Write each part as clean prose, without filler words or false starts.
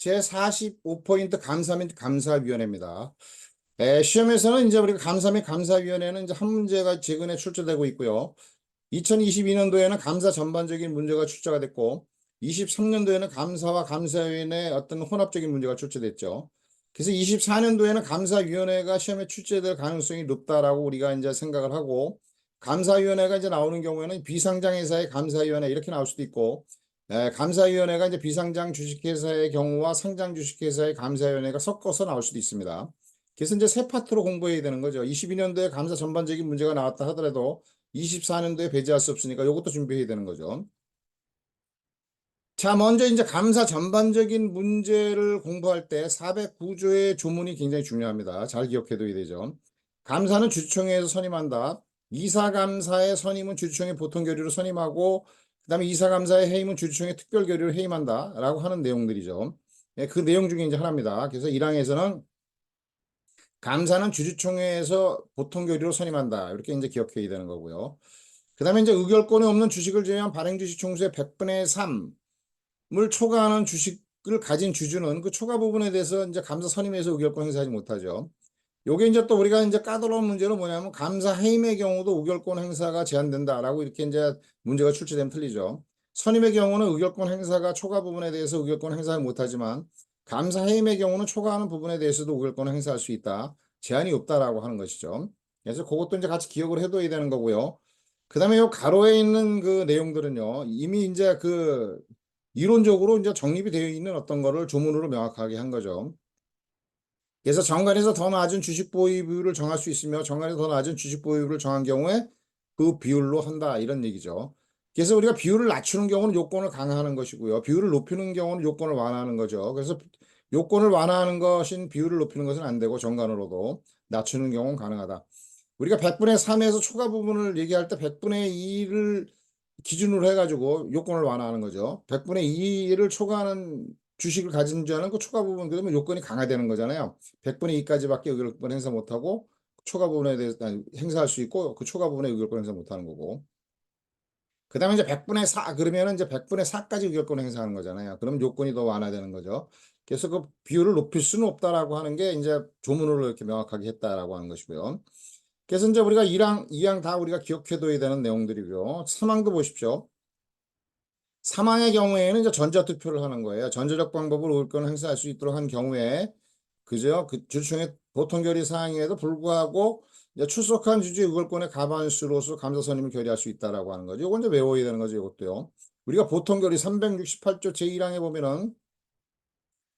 제45포인트 감사 및 감사위원회입니다. 시험에서는 이제 우리가 감사 및 감사위원회는 이제 한 문제가 최근에 출제되고 있고요. 2022년도에는 감사 전반적인 문제가 출제가 됐고, 23년도에는 감사와 감사위원회 어떤 혼합적인 문제가 출제됐죠. 그래서 24년도에는 감사위원회가 시험에 출제될 가능성이 높다라고 우리가 이제 생각을 하고, 감사위원회가 이제 나오는 경우에는 비상장 회사의 감사위원회 이렇게 나올 수도 있고, 감사위원회가 이제 비상장 주식회사의 경우와 상장 주식회사의 감사위원회가 섞어서 나올 수도 있습니다. 그래서 이제 세 파트로 공부해야 되는 거죠. 22년도에 감사 전반적인 문제가 나왔다 하더라도 24년도에 배제할 수 없으니까 이것도 준비해야 되는 거죠. 자, 먼저 이제 감사 전반적인 문제를 공부할 때 409조의 조문이 굉장히 중요합니다. 잘 기억해둬야 되죠. 감사는 주주총회에서 선임한다. 이사감사의 선임은 주주총회 보통 결의로 선임하고, 그 다음에 이사감사의 해임은 주주총회 특별 결의로 해임한다. 라고 하는 내용들이죠. 그 내용 중에 이제 하나입니다. 그래서 1항에서는 감사는 주주총회에서 보통 결의로 선임한다. 이렇게 이제 기억해야 되는 거고요. 그 다음에 이제 의결권이 없는 주식을 제외한 발행주식 총수의 100분의 3을 초과하는 주식을 가진 주주는 그 초과 부분에 대해서 이제 감사 선임에서 의결권 행사하지 못하죠. 요게 이제 또 우리가 이제 까다로운 문제는 뭐냐면 감사 해임의 경우도 의결권 행사가 제한된다라고 이렇게 이제 문제가 출제되면 틀리죠. 선임의 경우는 의결권 행사가 초과 부분에 대해서 의결권 행사를 못하지만 감사 해임의 경우는 초과하는 부분에 대해서도 의결권 행사할 수 있다. 제한이 없다라고 하는 것이죠. 그래서 그것도 이제 같이 기억을 해둬야 되는 거고요. 그 다음에 요 가로에 있는 그 내용들은요, 이미 이제 그 이론적으로 이제 정립이 되어 있는 어떤 거를 조문으로 명확하게 한 거죠. 그래서 정관에서 더 낮은 주식 보유 비율을 정할 수 있으며 정관에서 더 낮은 주식 보유 비율을 정한 경우에 그 비율로 한다 이런 얘기죠. 그래서 우리가 비율을 낮추는 경우는 요건을 강화하는 것이고요. 비율을 높이는 경우는 요건을 완화하는 거죠. 그래서 요건을 완화하는 것인 비율을 높이는 것은 안 되고 정관으로도 낮추는 경우는 가능하다. 우리가 100분의 3에서 초과 부분을 얘기할 때 100분의 2를 기준으로 해가지고 요건을 완화하는 거죠. 100분의 2를 초과하는 주식을 가진 자는 그 초과 부분, 그러면 요건이 강화되는 거잖아요. 100분의 2까지밖에 의결권 행사 못하고 초과 부분에 대해서 행사할 수 있고 그 초과 부분에 의결권 행사 못하는 거고. 그 다음에 이제 100분의 4, 그러면은 이제 100분의 4까지 의결권 행사하는 거잖아요. 그럼 요건이 더 완화되는 거죠. 그래서 그 비율을 높일 수는 없다라고 하는 게 이제 조문으로 이렇게 명확하게 했다라고 하는 것이고요. 그래서 이제 우리가 1항, 2항 다 우리가 기억해둬야 되는 내용들이고요. 3항도 보십시오. 3항의 경우에는 이제 전자투표를 하는 거예요. 전자적 방법으로 의결권을 행사할 수 있도록 한 경우에, 그죠? 그 주주총회 보통 결의 사항에도 불구하고 이제 출석한 주주의 의결권의 과반수로서 감사 선임을 결의할 수 있다라고 하는 거죠. 이건 이제 외워야 되는 거죠. 이것도요. 우리가 보통 결의 368조 제1항에 보면은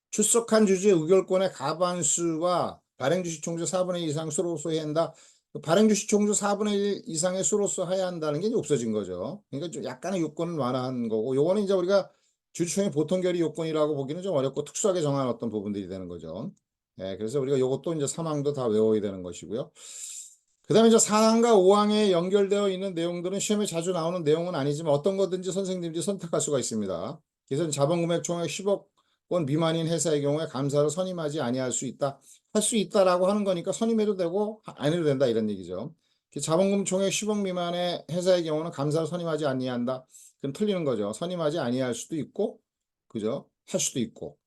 출석한 주주의 의결권의 과반수와 발행주식 총수 4분의 1 이상 수로서 해야 한다. 발행주식 총수 4분의 1 이상의 수로서 해야 한다는 게 이제 없어진 거죠. 그러니까 좀 약간의 요건을 완화한 거고, 요거는 이제 우리가 주주총회 보통 결의 요건이라고 보기는 좀 어렵고 특수하게 정한 어떤 부분들이 되는 거죠. 그래서 우리가 요것도 이제 3항도 다 외워야 되는 것이고요. 그 다음에 이제 4항과 5항에 연결되어 있는 내용들은 시험에 자주 나오는 내용은 아니지만 어떤 거든지 선생님들이 선택할 수가 있습니다. 그래서 자본금액 총액 10억 원 미만인 회사의 경우에 감사를 선임하지 아니할 수 있다. 할 수 있다라고 하는 거니까 선임해도 되고 안 해도 된다 이런 얘기죠. 자본금 총액 10억 미만의 회사의 경우는 감사를 선임하지 아니한다. 그럼 틀리는 거죠. 선임하지 아니할 수도 있고, 그죠? 할 수도 있고.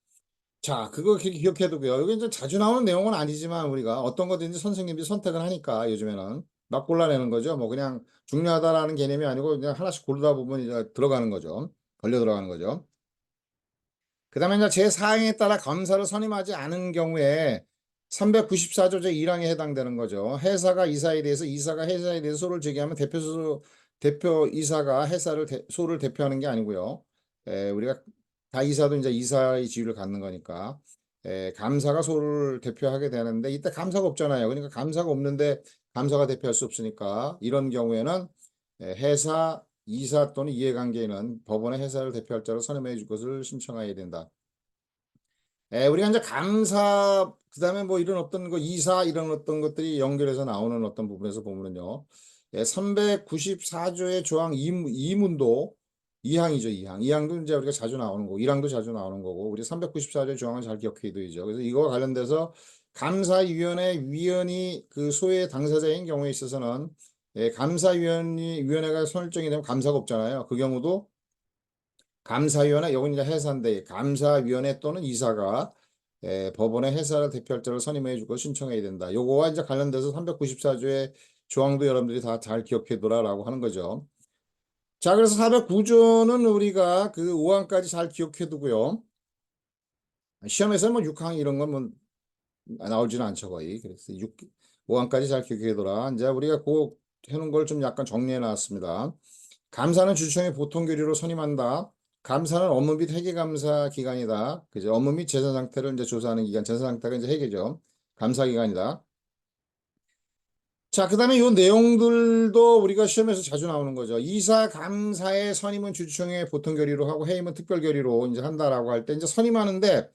자, 그거 기억해두고요. 여기 이제 자주 나오는 내용은 아니지만 우리가 어떤 거든지 선생님들이 선택을 하니까 요즘에는 막 골라내는 거죠. 뭐 그냥 중요하다라는 개념이 아니고 그냥 하나씩 고르다 보면 이제 들어가는 거죠. 걸려 들어가는 거죠. 그 다음에 이제 제4항에 따라 감사를 선임하지 않은 경우에 394조 제1항에 해당되는 거죠. 회사가 이사에 대해서 이사가 회사에 대해서 소를 제기하면 대표 이사가 소를 대표하는 게 아니고요. 우리가 다 이사도 이제 이사의 지위를 갖는 거니까 감사가 소를 대표하게 되는데 이때 감사가 없잖아요. 그러니까 감사가 없는데 감사가 대표할 수 없으니까 이런 경우에는 회사 이사 또는 이해관계인은 법원의 회사를 대표할 자로 선임해 줄 것을 신청해야 된다. 우리가 이제 감사, 그 다음에 뭐 이런 어떤 거 이사 이런 어떤 것들이 연결해서 나오는 어떤 부분에서 보면은요. 394조의 조항 2문도 2항이죠, 2항. 2항도 이제 우리가 자주 나오는 거고, 1항도 자주 나오는 거고, 우리 394조의 조항을 잘 기억해 둬야죠. 그래서 이거와 관련돼서 감사위원회 위원이 그 소외 당사자인 경우에 있어서는 위원회가 선출정이 되면 감사가 없잖아요. 그 경우도 감사위원회, 요건 이제 해사인데, 감사위원회 또는 이사가 법원의 해사를 대표할자를 선임해 주고 신청해야 된다. 요거와 이제 관련돼서 394조의 조항도 여러분들이 다 잘 기억해 두라라고 하는 거죠. 자, 그래서 409조는 우리가 그 5항까지 잘 기억해 두고요. 시험에서 뭐 6항 이런 건 뭐 나오지는 않죠, 거의. 그래서 5항까지 잘 기억해 둬라. 이제 우리가 그 해놓은 걸 좀 약간 정리해 놨습니다. 감사는 주주총회 보통 결의로 선임한다. 감사는 업무 및 회계 감사 기관이다. 그죠? 업무 및 재산 상태를 이제 조사하는 기관, 재산 상태가 이제 회계죠. 감사 기관이다. 자, 그 다음에 요 내용들도 우리가 시험에서 자주 나오는 거죠. 이사 감사의 선임은 주주총회 보통 결의로 하고 해임은 특별 결의로 이제 한다라고 할 때 이제 선임하는데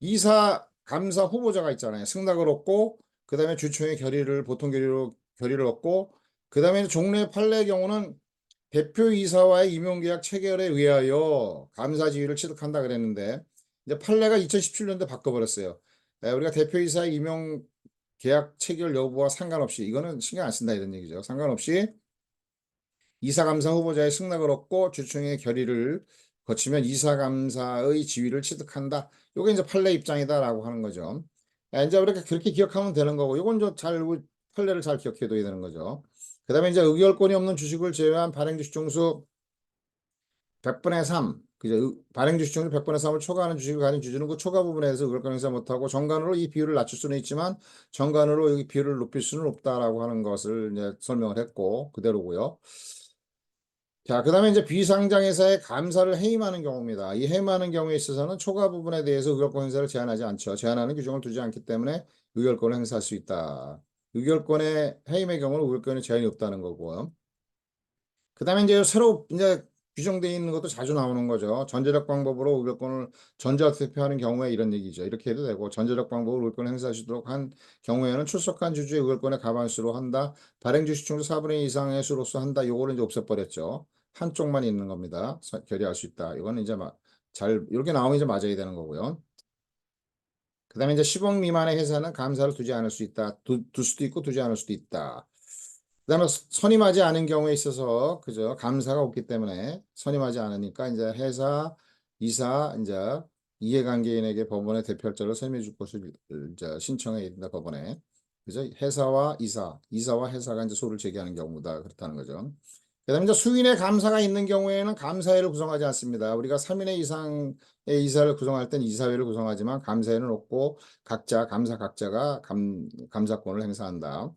이사 감사 후보자가 있잖아요. 승낙을 얻고 그 다음에 주주총회 결의를 보통 결의로 결의를 얻고 그 다음에 종래 판례의 경우는 대표이사와의 임용계약 체결에 의하여 감사 지위를 취득한다 그랬는데 이제 판례가 2017년도에 바꿔버렸어요. 우리가 대표이사의 임용계약 체결 여부와 상관없이 이거는 신경 안 쓴다 이런 얘기죠. 상관없이 이사감사 후보자의 승낙을 얻고 주총의 결의를 거치면 이사감사의 지위를 취득한다. 요게 이제 판례 입장이다라고 하는 거죠. 이제 우리가 그렇게 기억하면 되는 거고, 요건 잘 판례를 잘 기억해둬야 되는 거죠. 그 다음에 이제 의결권이 없는 주식을 제외한 발행주식 종수 100분의 3, 그죠? 발행주식 종수 100분의 3을 초과하는 주식을 가진 주주는 그 초과 부분에서 의결권 행사 못하고 정관으로 이 비율을 낮출 수는 있지만 정관으로 여기 비율을 높일 수는 없다라고 하는 것을 이제 설명을 했고 그대로고요. 자, 그 다음에 이제 비상장회사의 감사를 해임하는 경우입니다. 이 해임하는 경우에 있어서는 초과 부분에 대해서 의결권 행사를 제한하지 않죠. 제한하는 규정을 두지 않기 때문에 의결권을 행사할 수 있다. 의결권의 해임의 경우는 의결권에 제한이 없다는 거고요. 그 다음에 이제 새로 이제 규정되어 있는 것도 자주 나오는 거죠. 전제적 방법으로 의결권을 전자투표하는 경우에 이런 얘기죠. 이렇게 해도 되고 전제적 방법으로 의결권을 행사할 수 있도록 한 경우에는 출석한 주주의 의결권의 과반수로 한다. 발행 주식 중에서 4분의 2 이상의 수로서 한다. 요거를 이제 없애버렸죠. 한쪽만 있는 겁니다. 결의할 수 있다. 이거는 이제 잘 이렇게 나오면 이제 맞아야 되는 거고요. 그 다음에 이제 10억 미만의 회사는 감사를 두지 않을 수 있다. 둘 수도 있고 두지 않을 수도 있다. 그다음에 선임하지 않은 경우에 있어서 그죠 감사가 없기 때문에 선임하지 않으니까 이제 회사 이사 이제 이해관계인에게 법원의 대표자를 선임해 줄 것을 이제 신청해야 된다 법원에 그죠 회사와 이사와 회사가 이제 소를 제기하는 경우다 그렇다는 거죠. 그다음에 이제 수인의 감사가 있는 경우에는 감사회를 구성하지 않습니다. 우리가 3인의 이상의 이사를 구성할 땐 이사회를 구성하지만 감사회는 없고 각자 감사 각자가 감사권을 행사한다.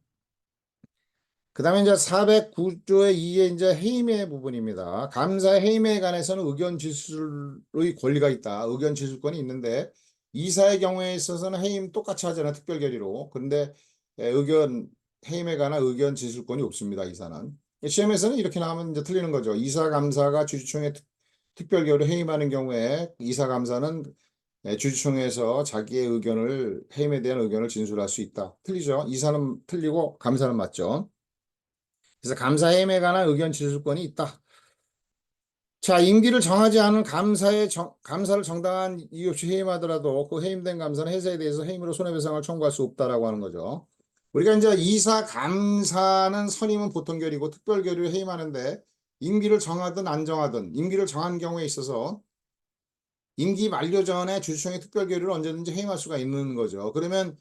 그 다음에 이제 409조의 2의 이제 해임의 부분입니다. 감사 해임에 관해서는 의견 진술의 권리가 있다. 의견 진술권이 있는데 이사의 경우에 있어서는 해임 똑같이 하잖아요. 특별 결의로. 그런데 의견 해임에 관한 의견 진술권이 없습니다. 이사는. 시험에서는 이렇게 나오면 이제 틀리는 거죠. 이사 감사가 주주총회 특별 결의로 해임하는 경우에 이사 감사는 주주총회에서 자기의 의견을 해임에 대한 의견을 진술할 수 있다. 틀리죠. 이사는 틀리고 감사는 맞죠. 그래서 감사해임에 관한 의견 진술권이 있다. 자, 임기를 정하지 않은 감사를 정당한 이유 없이 해임하더라도 그 해임된 감사는 회사에 대해서 해임으로 손해배상을 청구할 수 없다라고 하는 거죠. 우리가 이제 이사 감사는 선임은 보통 결의고 특별 결의로 해임하는데 임기를 정하든 안 정하든 임기를 정한 경우에 있어서 임기 만료 전에 주주총회 특별 결의를 언제든지 해임할 수가 있는 거죠. 그러면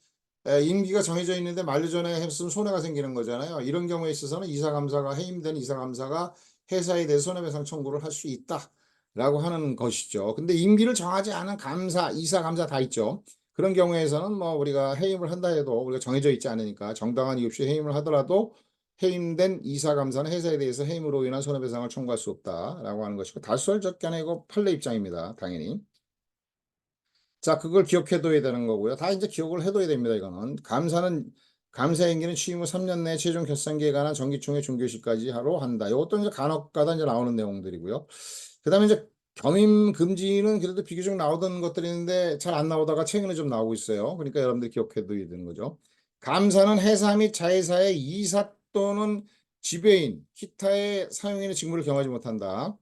임기가 정해져 있는데 만료 전에 했으면 손해가 생기는 거잖아요. 이런 경우에 있어서는 이사감사가 해임된 이사감사가 회사에 대해 손해배상 청구를 할 수 있다라고 하는 것이죠. 근데 임기를 정하지 않은 이사감사 다 있죠. 그런 경우에서는 뭐 우리가 해임을 한다 해도 우리가 정해져 있지 않으니까 정당한 이유 없이 해임을 하더라도 해임된 이사감사는 회사에 대해서 해임으로 인한 손해배상을 청구할 수 없다라고 하는 것이고 다수결적 견해고 판례 입장입니다. 당연히. 자, 그걸 기억해둬야 되는 거고요. 다 이제 기억을 해둬야 됩니다. 이거는 감사 임기는 취임 후 3년 내에 최종 결산기에 관한 정기총회 종교시까지 하러 한다. 이것도 이제 간혹가다 이제 나오는 내용들이고요. 그다음에 이제 겸임 금지는 그래도 비교적 나오던 것들이 있는데 잘 안 나오다가 최근에 좀 나오고 있어요. 그러니까 여러분들 기억해둬야 되는 거죠. 감사는 회사 및 자회사의 이사 또는 지배인, 기타의 사용인의 직무를 겸하지 못한다.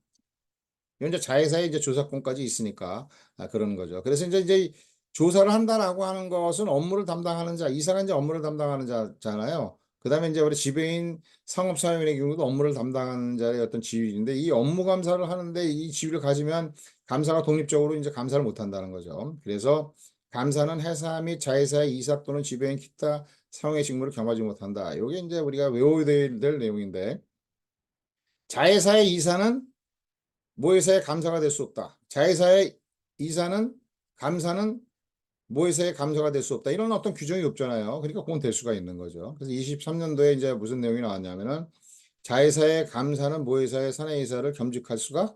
이건 이제 자회사의 이제 조사권까지 있으니까 그러는 거죠. 그래서 이제 조사를 한다라고 하는 것은 업무를 담당하는 자, 이사가 이제 업무를 담당하는 자잖아요. 그다음에 이제 우리 지배인 상업사회인의 경우도 업무를 담당하는 자의 어떤 지위인데 이 업무 감사를 하는데 이 지위를 가지면 감사가 독립적으로 이제 감사를 못 한다는 거죠. 그래서 감사는 회사 및 자회사의 이사 또는 지배인 기타 상호의 직무를 겸하지 못한다. 이게 이제 우리가 외워야 될 내용인데 자회사의 이사는 모회사의 감사가 될 수 없다. 자회사의 이사는 감사는 모회사의 감사가 될 수 없다. 이런 어떤 규정이 없잖아요. 그러니까 그건 될 수가 있는 거죠. 그래서 23년도에 이제 무슨 내용이 나왔냐면은 자회사의 감사는 모회사의 사내이사를 겸직할 수가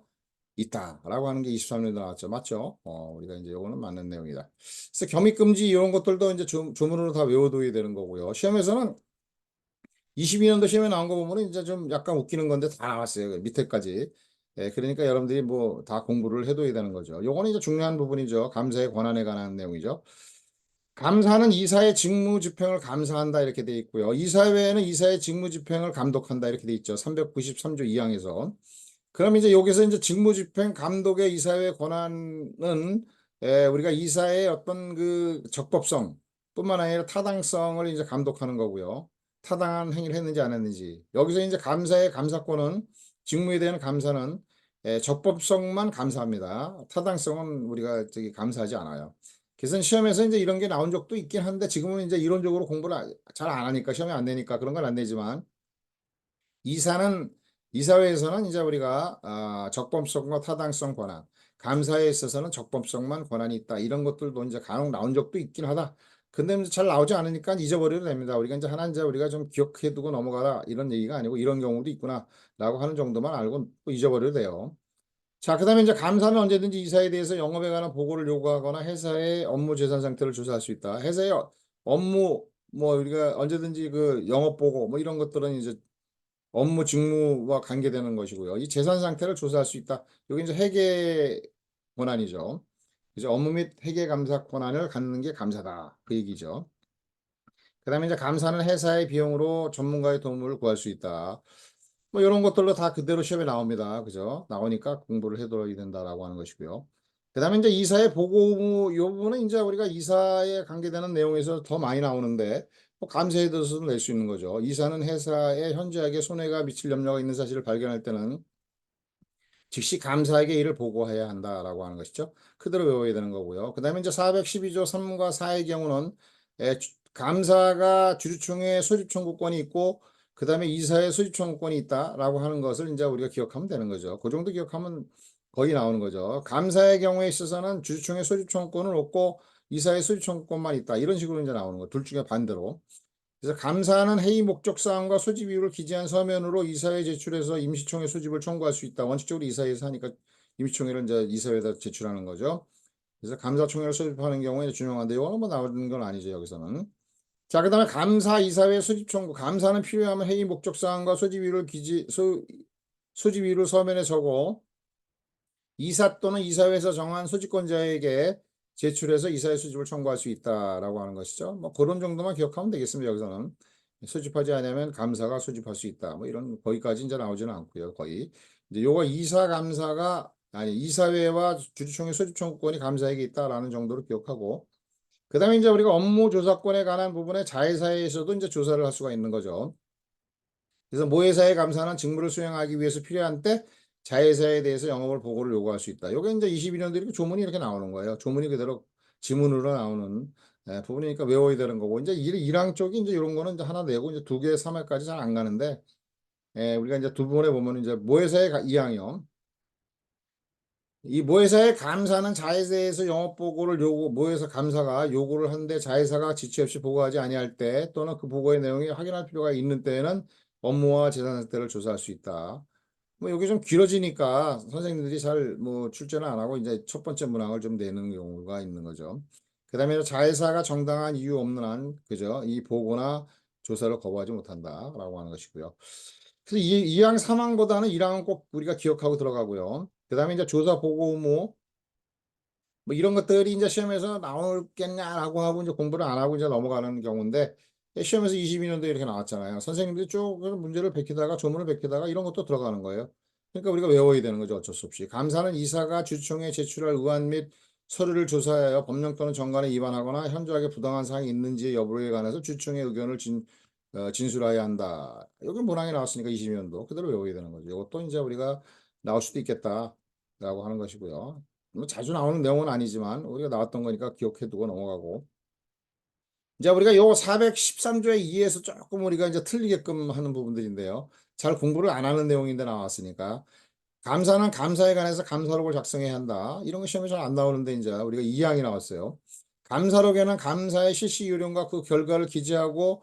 있다라고 하는 게 23년도 나왔죠. 맞죠? 우리가 이제 요거는 맞는 내용이다. 그래서 겸익금지 이런 것들도 이제 조문으로 다 외워둬야 되는 거고요. 시험에서는 22년도 시험에 나온 거 보면 이제 좀 약간 웃기는 건데 다 나왔어요. 그 밑에까지. 예, 그러니까 여러분들이 뭐 다 공부를 해둬야 되는 거죠. 요거는 이제 중요한 부분이죠. 감사의 권한에 관한 내용이죠. 감사는 이사의 직무집행을 감사한다 이렇게 돼 있고요. 이사회에는 이사의 직무집행을 감독한다 이렇게 돼 있죠. 393조 2항에서. 그럼 이제 여기서 이제 직무집행 감독의 이사회 권한은 우리가 이사의 어떤 그 적법성 뿐만 아니라 타당성을 이제 감독하는 거고요. 타당한 행위를 했는지 안 했는지. 여기서 이제 감사의 감사권은 직무에 대한 감사는 적법성만 감사합니다. 타당성은 우리가 저기 감사하지 않아요. 그래서 시험에서 이제 이런 게 나온 적도 있긴 한데 지금은 이제 이론적으로 공부를 잘 안 하니까 시험에 안 내니까 그런 건 안 내지만 이사는 이사회에서는 이제 우리가 적법성과 타당성 권한, 감사에 있어서는 적법성만 권한이 있다. 이런 것들도 이제 간혹 나온 적도 있긴 하다. 근데 잘 나오지 않으니까 잊어버려도 됩니다. 우리가 이제 하나 이제 우리가 좀 기억해두고 넘어가라 이런 얘기가 아니고 이런 경우도 있구나라고 하는 정도만 알고 잊어버려도 돼요. 자, 그다음에 이제 감사는 언제든지 이사에 대해서 영업에 관한 보고를 요구하거나 회사의 업무 재산 상태를 조사할 수 있다. 회사의 업무 뭐 우리가 언제든지 그 영업 보고 뭐 이런 것들은 이제 업무 직무와 관계되는 것이고요. 이 재산 상태를 조사할 수 있다. 여기 이제 회계 권한이죠. 그래서 업무 및 회계 감사 권한을 갖는 게 감사다. 그 얘기죠. 그다음에 이제 감사는 회사의 비용으로 전문가의 도움을 구할 수 있다. 뭐 이런 것들로 다 그대로 시험에 나옵니다. 그죠? 나오니까 공부를 해둬야 된다라고 하는 것이고요. 그다음에 이제 이사의 보고 의무 이 부분은 이제 우리가 이사에 관계되는 내용에서 더 많이 나오는데 뭐 감사에 대해서도 낼 수 있는 거죠. 이사는 회사에 현저하게 손해가 미칠 염려가 있는 사실을 발견할 때는 즉시 감사에게 이를 보고해야 한다라고 하는 것이죠. 그대로 외워야 되는 거고요. 그다음에 이제 412조 3과 4의 경우는 감사가 주주총회 소집 청구권이 있고 그다음에 이사의 소집 청구권이 있다라고 하는 것을 이제 우리가 기억하면 되는 거죠. 그 정도 기억하면 거의 나오는 거죠. 감사의 경우에 있어서는 주주총회 소집 청구권은 없고 이사의 소집 청구권만 있다. 이런 식으로 이제 나오는 거. 둘 중에 반대로. 그래서 감사는 회의 목적 사항과 소집 이유를 기재한 서면으로 이사회에 제출해서 임시총회 소집을 청구할 수 있다. 원칙적으로 이사회에서 하니까 임시총회를 이제 이사회에다 제출하는 거죠. 그래서 감사총회를 소집하는 경우에 준용한데 이거는 뭐 나오는 건 아니죠 여기서는. 자, 그다음에 감사 이사회 소집 청구. 감사는 필요하면 회의 목적 사항과 소집 이유를 소집 이유를 서면에 적어 이사 또는 이사회에서 정한 소집권자에게 제출해서 이사회 수집을 청구할 수 있다라고 하는 것이죠. 뭐 그런 정도만 기억하면 되겠습니다. 여기서는 수집하지 않으면 감사가 수집할 수 있다. 뭐 이런 거기까지 이제 나오지는 않고요. 거의 이제 요거 이사 감사가 아니 이사회와 주주총회 소집 청구권이 감사에게 있다라는 정도로 기억하고 그다음에 이제 우리가 업무 조사권에 관한 부분에 자회사에서도 이제 조사를 할 수가 있는 거죠. 그래서 모회사의 감사는 직무를 수행하기 위해서 필요한 때 자회사에 대해서 영업을 보고를 요구할 수 있다. 요게 이제 22년도 이렇게 조문이 이렇게 나오는 거예요. 조문이 그대로 지문으로 나오는 부분이니까 외워야 되는 거고 이제 1항 쪽이 이제 이런 거는 이제 하나 내고 이제 2개, 3회까지 잘 안 가는데 우리가 이제 두 번에 보면 이제 모회사의 2항이요. 이 모회사의 감사는 자회사에서 영업 보고를 모회사 감사가 요구를 하는데 자회사가 지체 없이 보고하지 아니할 때 또는 그 보고의 내용이 확인할 필요가 있는 때에는 업무와 재산 상태를 조사할 수 있다. 뭐 여기 좀 길어지니까 선생님들이 잘 뭐 출제는 안 하고 이제 첫 번째 문항을 좀 내는 경우가 있는 거죠. 그다음에 자회사가 정당한 이유 없는 한 그죠? 이 보고나 조사를 거부하지 못한다라고 하는 것이고요. 그래서 이항 3항보다는 1항은 꼭 우리가 기억하고 들어가고요. 그다음에 이제 조사 보고 의무 뭐 이런 것들이 이제 시험에서 나올겠냐라고 하고 이제 공부를 안 하고 이제 넘어가는 경우인데 시험에서 22년도에 이렇게 나왔잖아요. 선생님들이 쭉 문제를 베끼다가 조문을 베끼다가 이런 것도 들어가는 거예요. 그러니까 우리가 외워야 되는 거죠. 어쩔 수 없이. 감사는 이사가 주총에 제출할 의안 및 서류를 조사하여 법령 또는 정관에 위반하거나 현저하게 부당한 사항이 있는지 여부에 관해서 주총의 의견을 진술하여야 한다. 여기 문항에 나왔으니까 22년도 그대로 외워야 되는 거죠. 이것도 이제 우리가 나올 수도 있겠다라고 하는 것이고요. 뭐 자주 나오는 내용은 아니지만 우리가 나왔던 거니까 기억해두고 넘어가고. 이제 우리가 요 413조의 2에서 조금 우리가 이제 틀리게끔 하는 부분들인데요. 잘 공부를 안 하는 내용인데 나왔으니까. 감사는 감사에 관해서 감사록을 작성해야 한다. 이런 거 시험에 잘 안 나오는데 이제 우리가 2항이 나왔어요. 감사록에는 감사의 실시 요령과 그 결과를 기재하고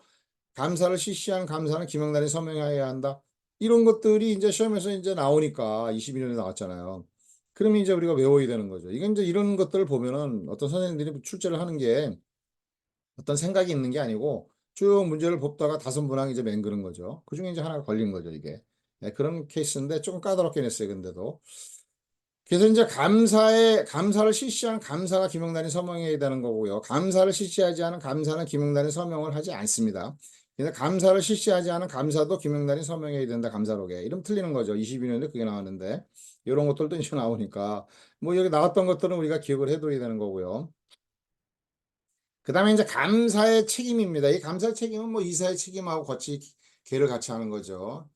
감사를 실시한 감사는 김영란이 서명해야 한다. 이런 것들이 이제 시험에서 이제 나오니까 22년에 나왔잖아요. 그러면 이제 우리가 외워야 되는 거죠. 이건 이제 이런 것들을 보면은 어떤 선생님들이 출제를 하는 게 어떤 생각이 있는 게 아니고 쭉 문제를 뽑다가 다섯 문항 이제 맹그는 거죠. 그 중에 이제 하나가 걸린 거죠, 이게. 네, 그런 케이스인데 조금 까다롭게 냈어요, 근데도. 그래서 이제 감사를 실시한 감사가 김영란이 서명해야 되는 거고요. 감사를 실시하지 않은 감사는 김영란이 서명을 하지 않습니다. 그래서 감사를 실시하지 않은 감사도 김영란이 서명해야 된다, 감사록에. 이름 틀리는 거죠. 22년에 그게 나왔는데. 이런 것들도 이제 나오니까. 뭐 여기 나왔던 것들은 우리가 기억을 해둬야 되는 거고요. 그 다음에 이제 감사의 책임입니다. 이 감사의 책임은 뭐 이사의 책임하고 같이 개를 같이 하는 거죠.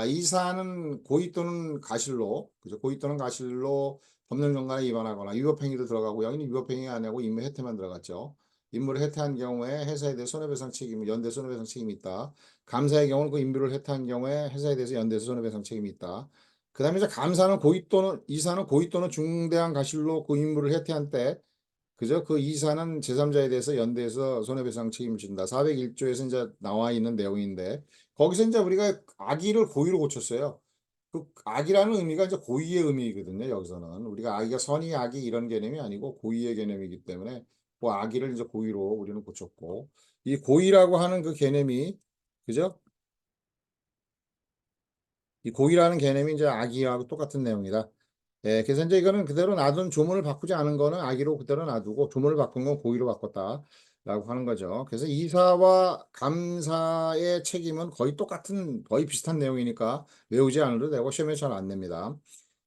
이사는 고의 또는 가실로, 그죠? 고의 또는 가실로 법령 정관에 위반하거나 위법행위도 들어가고 여기는 위법행위가 아니고 임무 해태만 들어갔죠. 임무를 해태한 경우에 회사에 대해 손해배상 책임, 연대 손해배상 책임이 있다. 감사의 경우는 그 임무를 해태한 경우에 회사에 대해서 연대에서 손해배상 책임이 있다. 그 다음에 이제 감사는 고의 또는 이사는 고의 또는 중대한 가실로 그 임무를 해태한 때 그죠? 그 이사는 제3자에 대해서 연대해서 손해배상 책임을 진다. 401조에서 이제 나와 있는 내용인데 거기서 이제 우리가 악의를 고의로 고쳤어요. 그 악이라는 의미가 이제 고의의 의미거든요. 여기서는 우리가 악의가 선의 악의 이런 개념이 아니고 고의의 개념이기 때문에 그 악의를 이제 고의로 우리는 고쳤고 이 고의라고 하는 그 개념이 그죠? 이 고의라는 개념이 이제 악의하고 똑같은 내용이다. 예, 그래서 이제 이거는 그대로 놔둔 조문을 바꾸지 않은 거는 악의로 그대로 놔두고 조문을 바꾼 건 고의로 바꿨다라고 하는 거죠. 그래서 이사와 감사의 책임은 거의 똑같은 거의 비슷한 내용이니까 외우지 않아도 되고 시험에 잘 안 냅니다.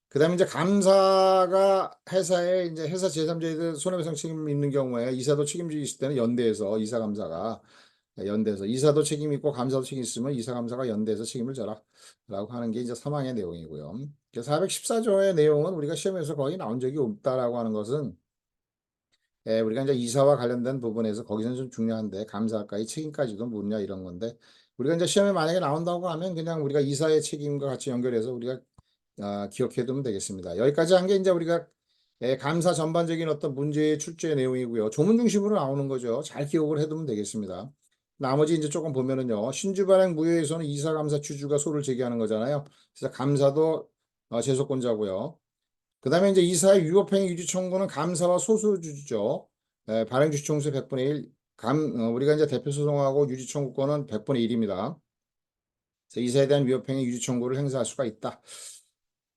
그다음에 이제 감사가 회사에 이제 회사 제3자에 손해배상 책임 있는 경우에 이사도 책임지고 있을 때는 연대에서 이사 감사가 연대에서 이사도 책임 있고 감사도 책임 있으면 이사 감사가 연대에서 책임을 져라 라고 하는 게 이제 사망의 내용이고요. 414조의 내용은 우리가 시험에서 거의 나온 적이 없다라고 하는 것은 우리가 이제 이사와 관련된 부분에서 거기서는 좀 중요한데 감사까지 책임까지도 묻냐 이런 건데 우리가 이제 시험에 만약에 나온다고 하면 그냥 우리가 이사의 책임과 같이 연결해서 우리가 기억해 두면 되겠습니다. 여기까지 한 게 이제 우리가 감사 전반적인 어떤 문제의 출제 내용이고요. 조문 중심으로 나오는 거죠. 잘 기억을 해두면 되겠습니다. 나머지 이제 조금 보면은요. 신주발행 무효에서는 이사 감사 주주가 소를 제기하는 거잖아요. 그래서 감사도 제소권자고요. 그 다음에 이제 이사의 위법행위 유지 청구는 감사와 소수주주죠. 발행 주주 총수 100분의 1. 우리가 이제 대표 소송하고 유지 청구권은 100분의 1입니다. 그래서 이사에 대한 위법행위 유지 청구를 행사할 수가 있다.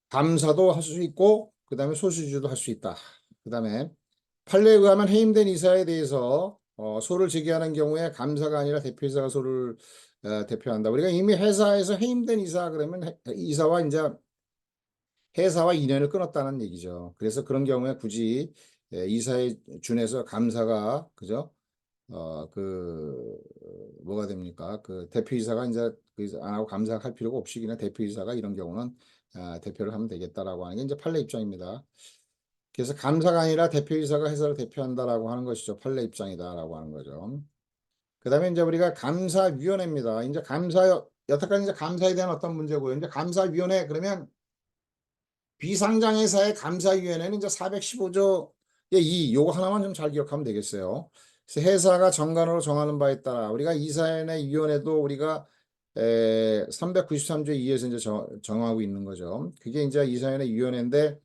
감사도 할 수 있고 그다음에 소수주도 할 수 있다. 그다음에 판례에 의하면 해임된 이사에 대해서 소를 제기하는 경우에 감사가 아니라 대표이사가 소를 대표한다. 우리가 이미 회사에서 해임된 이사 그러면 이사와 이제 회사와 인연을 끊었다는 얘기죠. 그래서 그런 경우에 굳이 이사에 준해서 감사가 그죠? 뭐가 됩니까? 그 대표이사가 이제 안 하고 감사할 필요가 없이 그냥 대표이사가 이런 경우는 대표를 하면 되겠다라고 하는 게 이제 판례 입장입니다. 그래서 감사가 아니라 대표이사가 회사를 대표한다라고 하는 것이죠. 판례 입장이다라고 하는 거죠. 그다음에 이제 우리가 감사위원회입니다. 이제 여태까지 이제 감사에 대한 어떤 문제고요. 이제 감사위원회 그러면 비상장회사의 감사위원회는 이제 415조의 2 요거 하나만 좀 잘 기억하면 되겠어요. 그래서 회사가 정관으로 정하는 바에 따라 우리가 이사회의 위원회도 우리가 393조 2에서 이제 정하고 있는 거죠. 그게 이제 이사회의 위원회인데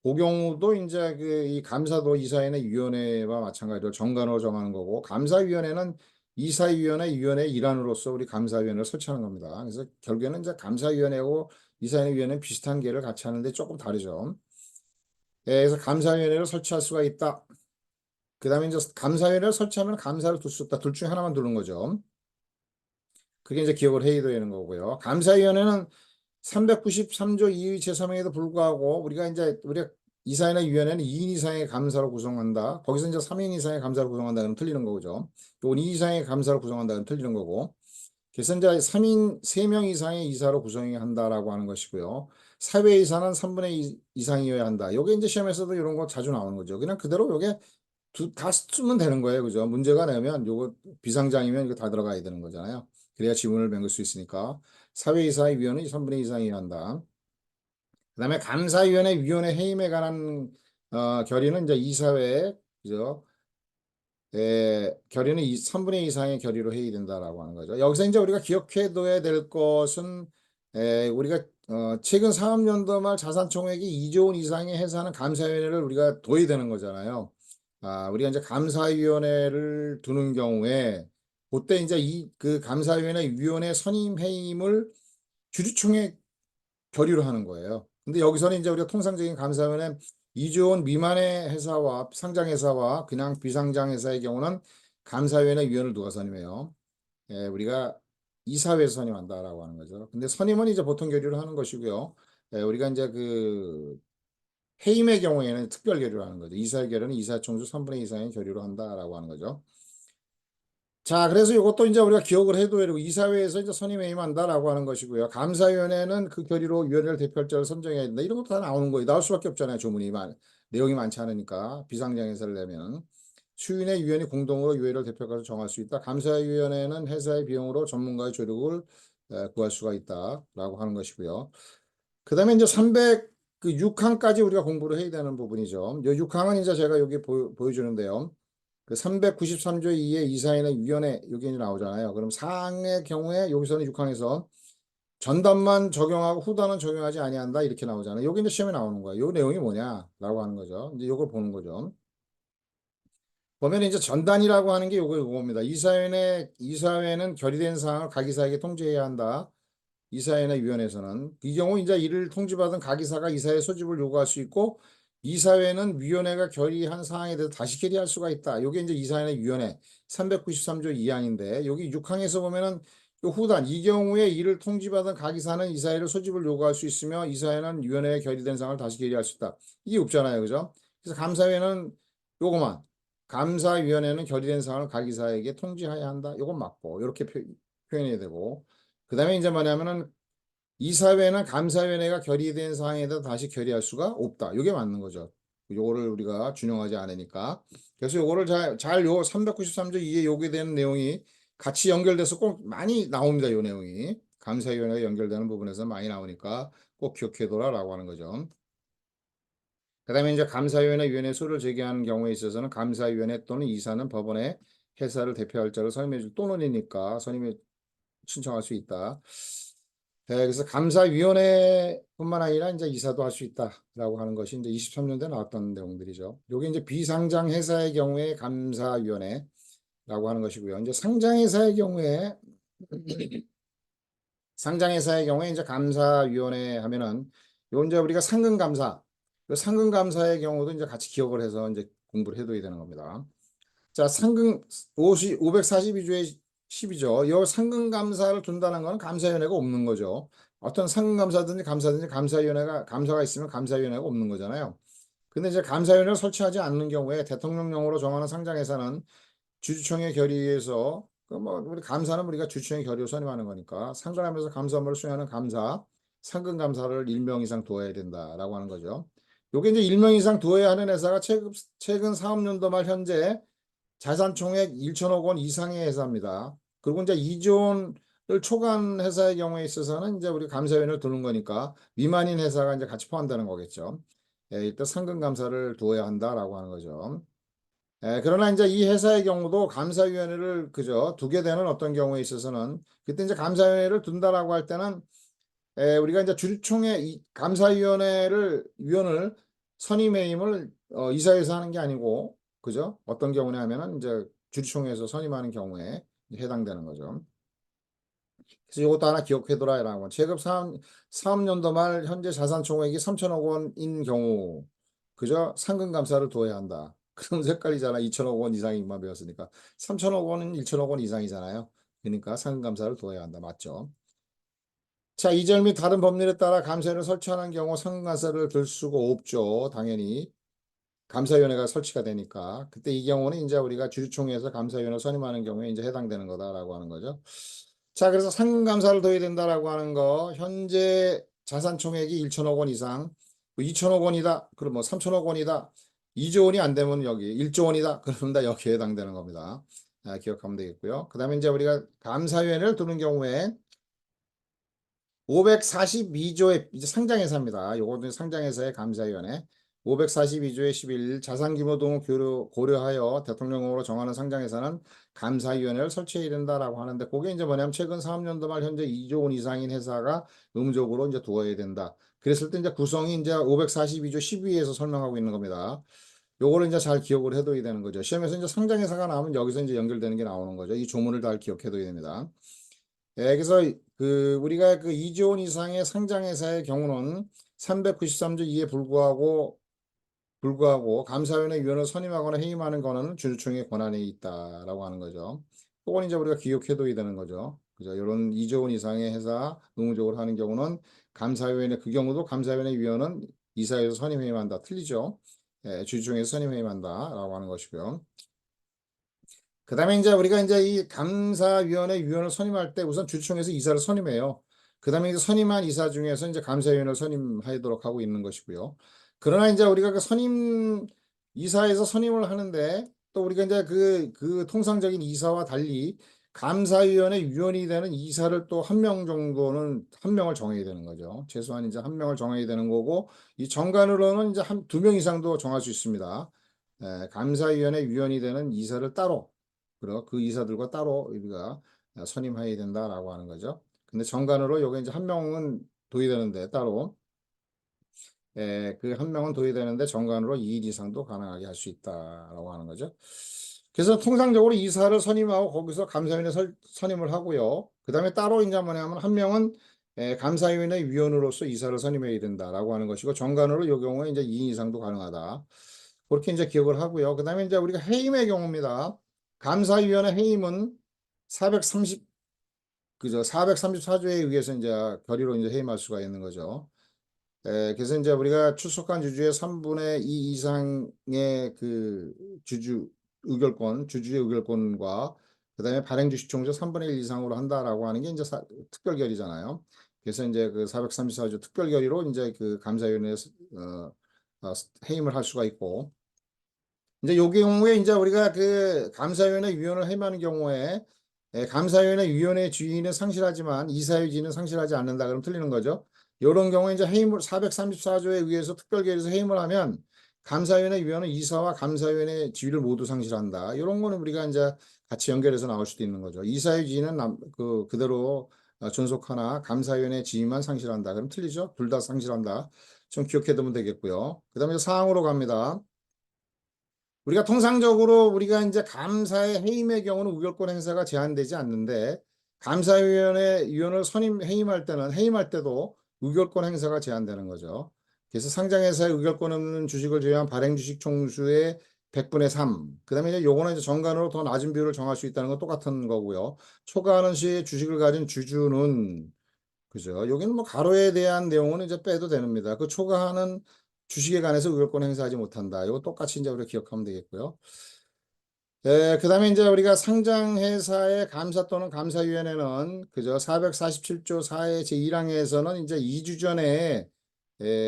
그 경우도 이제 그 이 감사도 이사회의 위원회와 마찬가지로 정관으로 정하는 거고 감사위원회는 이사위원회 위원회 일환으로서 우리 감사위원회를 설치하는 겁니다. 그래서 결국에는 이제 감사위원회하고 이사회위원회는 비슷한 계를 같이 하는데 조금 다르죠. 그래서 감사위원회를 설치할 수가 있다. 그 다음에 이제 감사위원회를 설치하면 감사를 둘 수 없다. 둘 중에 하나만 두는 거죠. 그게 이제 기억을 해야 되는 거고요. 감사위원회는 393조 2의 제3항에도 불구하고 우리가 이사회나 위원회는 2인 이상의 감사로 구성한다. 거기서 이제 3인 이상의 감사로 구성한다는 틀리는 거죠. 또 2인 이상의 감사로 구성한다는 틀리는 거고. 그래서 이제 3인, 3명 이상의 이사로 구성이 한다라고 하는 것이고요. 사회이사는 3분의 2 이상이어야 한다. 요게 이제 시험에서도 이런 거 자주 나오는 거죠. 그냥 그대로 요게 다 쓰면 되는 거예요. 그죠? 문제가 내면 요거 비상장이면 이거 다 들어가야 되는 거잖아요. 그래야 지문을 맹글 수 있으니까. 사회이사의 위원은 3분의 2 이상이어야 한다. 그다음에 감사위원회 위원회 해임에 관한 결의는 이제 이사회 그죠? 결의는 3분의 2 이상의 결의로 회의된다라고 하는 거죠. 여기서 이제 우리가 기억해 둬야 될 것은 우리가 최근 사업연도 말 자산 총액이 2조 원 이상의 해산은 감사위원회를 우리가 둬야 되는 거잖아요. 우리가 이제 감사위원회를 두는 경우에 그때 이제 이 그 감사위원회 위원회 선임 해임을 주주총회 결의로 하는 거예요. 근데 여기서는 이제 우리가 통상적인 감사원은 2조 원 미만의 회사와 상장회사와 그냥 비상장회사의 경우는 감사위원회 위원을 누가 선임해요? 우리가 이사회에서 선임한다라고 하는 거죠. 근데 선임은 이제 보통 결의로 하는 것이고요. 우리가 이제 그 해임의 경우에는 특별 결의로 하는 거죠. 이사회 결의는 이사총수 3분의 2 이상의 결의로 한다라고 하는 거죠. 자, 그래서 이것도 이제 우리가 기억을 해둬야 되고, 이사회에서 이제 선임해임한다라고 하는 것이고요. 감사위원회는 그 결의로 위원회를 대표할 자를 선정해야 된다. 이런 것도 다 나오는 거예요. 나올 수밖에 없잖아요. 조문이 내용이 많지 않으니까. 비상장에서를 내면. 수인의 위원이 공동으로 위원회를 대표해서 정할 수 있다. 감사위원회는 회사의 비용으로 전문가의 조력을 구할 수가 있다라고 하는 것이고요. 그 다음에 이제 306항까지 우리가 공부를 해야 되는 부분이죠. 이 6항은 이제 제가 여기 보여주는데요. 그 393조 2의 이사회의 위원회 여기 나오잖아요. 그럼 사항의 경우에 여기서는 6항에서 전단만 적용하고 후단은 적용하지 아니한다 이렇게 나오잖아요. 여기 이제 시험에 나오는 거예요. 요 내용이 뭐냐라고 하는 거죠. 이제 요걸 보는 거죠. 보면 이제 전단이라고 하는 게 요겁니다. 이사회는 결의된 사항을 각 이사에게 통지해야 한다. 이사회나 위원회에서는 이 경우 이제 이를 통지받은 각 이사가 이사회 소집을 요구할 수 있고 이사회는 위원회가 결의한 사항에 대해서 다시 결의할 수가 있다. 이게 이제 이사회나 위원회 393조 2항인데 여기 6항에서 보면은 요 후단 이 경우에 이를 통지받은 각 이사는 이사회를 소집을 요구할 수 있으며 이사회는 위원회에 결의된 사항을 다시 결의할 수 있다. 이게 없잖아요. 그죠? 그래서 감사회는 요거만 감사위원회는 결의된 사항을 각 이사에게 통지해야 한다. 요건 맞고 이렇게 표현해야 되고 그 다음에 이제 뭐냐면은 이사회나 감사위원회가 결의된 사항에 대해서 다시 결의할 수가 없다. 이게 맞는 거죠. 요거를 우리가 준용하지 않으니까. 그래서 요거를 요 393조 2에 요구되는 내용이 같이 연결돼서 꼭 많이 나옵니다. 요 내용이. 감사위원회가 연결되는 부분에서 많이 나오니까 꼭 기억해둬라라고 하는 거죠. 그 다음에 이제 감사위원회 위원회 소를 제기하는 경우에 있어서는 감사위원회 또는 이사는 법원에 회사를 대표할 자를 선임해 줄 또는이니까 선임해 신청할 수 있다. 그래서 감사위원회뿐만 아니라 이제 이사도 할 수 있다라고 하는 것이 이제 23년도에 나왔던 내용들이죠. 요게 이제 비상장 회사의 경우에 감사위원회라고 하는 것이고요. 이제 상장회사의 경우에 상장회사의 경우에 이제 감사위원회 하면은 요 이제 우리가 상근감사, 그 상근감사의 경우도 이제 같이 기억을 해서 이제 공부를 해둬야 되는 겁니다. 자, 상근 542조의 10이죠. 요 상근감사를 둔다는 것은 감사위원회가 없는 거죠. 어떤 상근감사든지 감사든지 감사가 있으면 감사위원회가 없는 거잖아요. 근데 이제 감사위원회를 설치하지 않는 경우에 대통령령으로 정하는 상장회사는 주주총회 결의에서 그 뭐 우리 감사는 우리가 주주총회 결의로 선임하는 거니까 상근하면서 감사 업무를 수행하는 감사, 상근감사를 1명 이상 두어야 된다라고 하는 거죠. 요게 이제 1명 이상 두어야 하는 회사가 최근 사업연도 말 현재 자산 총액 1천억 원 이상의 회사입니다. 그리고 이제 2조 원을 초과한 회사의 경우에 있어서는 이제 우리 감사위원회를 두는 거니까 미만인 회사가 이제 같이 포함되는 거겠죠. 일단 상근 감사를 두어야 한다라고 하는 거죠. 그러나 이제 이 회사의 경우도 감사위원회를 그저 두게 되는 어떤 경우에 있어서는 그때 이제 감사위원회를 둔다라고 할 때는 우리가 이제 주주총회 위원을 선임해임을 이사회에서 하는 게 아니고 그죠? 어떤 경우냐면은 이제 주주총회에서 선임하는 경우에 해당되는 거죠. 그래서 이것도 하나 기억해둬라라고. 체급 사업연도 말 현재 자산 총액이 3천억 원인 경우 그죠? 상금 감사를 두어야 한다. 그럼 헷갈리잖아. 2천억 원 이상인만 배웠으니까. 3천억 원은 1천억 원 이상이잖아요. 그러니까 상금 감사를 두어야 한다. 맞죠? 자, 이 절 및 다른 법률에 따라 감사위를 설치하는 경우 상금 감사를 들 수가 없죠. 당연히. 감사위원회가 설치가 되니까. 그때 이 경우는 이제 우리가 주주총회에서 감사위원회 선임하는 경우에 이제 해당되는 거다라고 하는 거죠. 자, 그래서 상금감사를 둬야 된다라고 하는 거, 현재 자산 총액이 1천억 원 이상, 2천억 원이다. 그럼 뭐 3천억 원이다. 2조 원이 안 되면 여기 1조 원이다. 그러면 다 여기에 해당되는 겁니다. 기억하면 되겠고요. 그 다음에 이제 우리가 감사위원회를 두는 경우에 542조의 이제 상장회사입니다. 요거는 상장회사의 감사위원회. 542조의 11 자산규모 등을 고려하여 대통령으로 정하는 상장회사는 감사위원회를 설치해야 된다라고 하는데 그게 이제 뭐냐면 최근 3년도 말 현재 2조 원 이상인 회사가 의무적으로 이제 두어야 된다. 그랬을 때 이제 구성이 이제 542조 12에서 설명하고 있는 겁니다. 요거를 이제 잘 기억을 해둬야 되는 거죠. 시험에서 이제 상장회사가 나오면 여기서 이제 연결되는 게 나오는 거죠. 이 조문을 잘 기억해둬야 됩니다. 그래서 그 우리가 그 2조 원 이상의 상장회사의 경우는 393조 2에 불구하고 감사위원회 위원을 선임하거나 해임하는 권한은 주주총회 권한에 있다라고 하는 거죠. 그건 이제 우리가 기억해둬야 되는 거죠. 그죠? 이런 2조 원 이상의 회사 의무적으로 하는 경우는 감사위원회 그 경우도 감사위원회 위원은 이사회에서 선임해임한다. 틀리죠? 주주총회에서 선임해임한다라고 하는 것이고요. 그 다음에 이제 우리가 이제 이 감사위원회 위원을 선임할 때 우선 주총에서 이사를 선임해요. 그 다음에 이제 선임한 이사 중에서 이제 감사위원을 선임하도록 하고 있는 것이고요. 그러나 이제 우리가 그 이사에서 선임을 하는데 또 우리가 이제 그 통상적인 이사와 달리 감사위원회 위원이 되는 이사를 또 한 명 정도는 한 명을 정해야 되는 거죠. 최소한 이제 한 명을 정해야 되는 거고 이 정관으로는 이제 한 두 명 이상도 정할 수 있습니다. 감사위원회 위원이 되는 이사를 따로 그리고 그 이사들과 따로 우리가 선임해야 된다라고 하는 거죠. 근데 정관으로 요게 이제 한 명은 도의되는데 따로 그 한 명은 도의되는데 정관으로 2인 이상도 가능하게 할 수 있다라고 하는 거죠. 그래서 통상적으로 이사를 선임하고 거기서 감사위원회 선임을 하고요. 그 다음에 따로 이제 뭐냐면 한 명은 감사위원회 위원으로서 이사를 선임해야 된다라고 하는 것이고 정관으로 요 경우에 이제 2인 이상도 가능하다. 그렇게 이제 기억을 하고요. 그 다음에 이제 우리가 해임의 경우입니다. 감사위원회 해임은 430, 그죠? 434조에 의해서 이제 결의로 이제 해임할 수가 있는 거죠. 그래서 이제 우리가 출석한 주주의 3분의 2 이상의 그 주주의 의결권과 그다음에 발행 주식 총수 3분의 1 이상으로 한다라고 하는 게 이제 특별 결의잖아요. 그래서 이제 그 434조 특별 결의로 이제 그 감사위원회 해임을 할 수가 있고 이제 요 경우에 이제 우리가 그 감사위원회 위원을 해임하는 경우에 감사위원회 위원회 주인은 상실하지만 이사회 주인은 상실하지 않는다. 그럼 틀리는 거죠. 이런 경우에 이제 해임을 434조에 의해서 특별계에서 해임을 하면 감사위원회 위원은 이사와 감사위원회 지위를 모두 상실한다. 이런 거는 우리가 이제 같이 연결해서 나올 수도 있는 거죠. 이사회 지위는 그대로 존속하나 감사위원회 지위만 상실한다. 그럼 틀리죠? 둘 다 상실한다. 좀 기억해 두면 되겠고요. 그 다음에 사항으로 갑니다. 우리가 통상적으로 우리가 이제 감사의 해임의 경우는 우결권 행사가 제한되지 않는데 감사위원회 위원을 해임할 때는 해임할 때도 우결권 행사가 제한되는 거죠. 그래서 상장회사의 의결권 없는 주식을 제외한 발행 주식 총수의 100분의 3. 그다음에 이제 요거는 이제 정관으로 더 낮은 비율을 정할 수 있다는 건 똑같은 거고요. 초과하는 시에 주식을 가진 주주는 그죠? 여기는 뭐 가로에 대한 내용은 이제 빼도 됩니다. 그 초과하는 주식에 관해서 의결권 행사하지 못한다. 이거 똑같이 이제 우리가 기억하면 되겠고요. 그 다음에 이제 우리가 상장회사의 감사 또는 감사위원회는 그저 447조 4의 제1항에서는 이제 2주 전에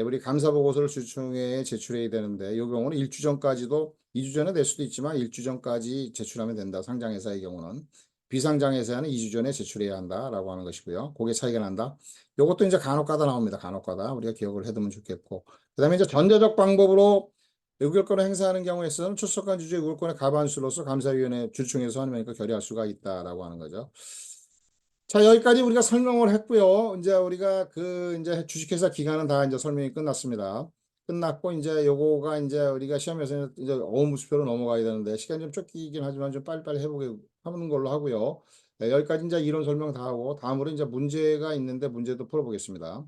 우리 감사보고서를 주총회에 제출해야 되는데 이 경우는 1주 전까지도 2주 전에 낼 수도 있지만 1주 전까지 제출하면 된다. 상장회사의 경우는 비상장회사는 2주 전에 제출해야 한다라고 하는 것이고요. 그게 차이가 난다. 이것도 이제 간혹가다 나옵니다. 간혹가다 우리가 기억을 해두면 좋겠고 그다음에 이제 전제적 방법으로 의결권을 행사하는 경우에 있어서는 출석한 주주의 의결권의 과반수로서 감사위원회 주총에서 하니까 결의할 수가 있다라고 하는 거죠. 자, 여기까지 우리가 설명을 했고요. 이제 우리가 이제 주식회사 기간은 다 이제 설명이 끝났습니다. 끝났고 이제 요거가 이제 우리가 시험에서 이제 어무수표로 넘어가야 되는데 시간이 좀 쫓기긴 하지만 좀 빨리빨리 해보게 하는 걸로 하고요. 여기까지 이제 이론 설명 다 하고 다음으로 이제 문제가 있는데 문제도 풀어보겠습니다.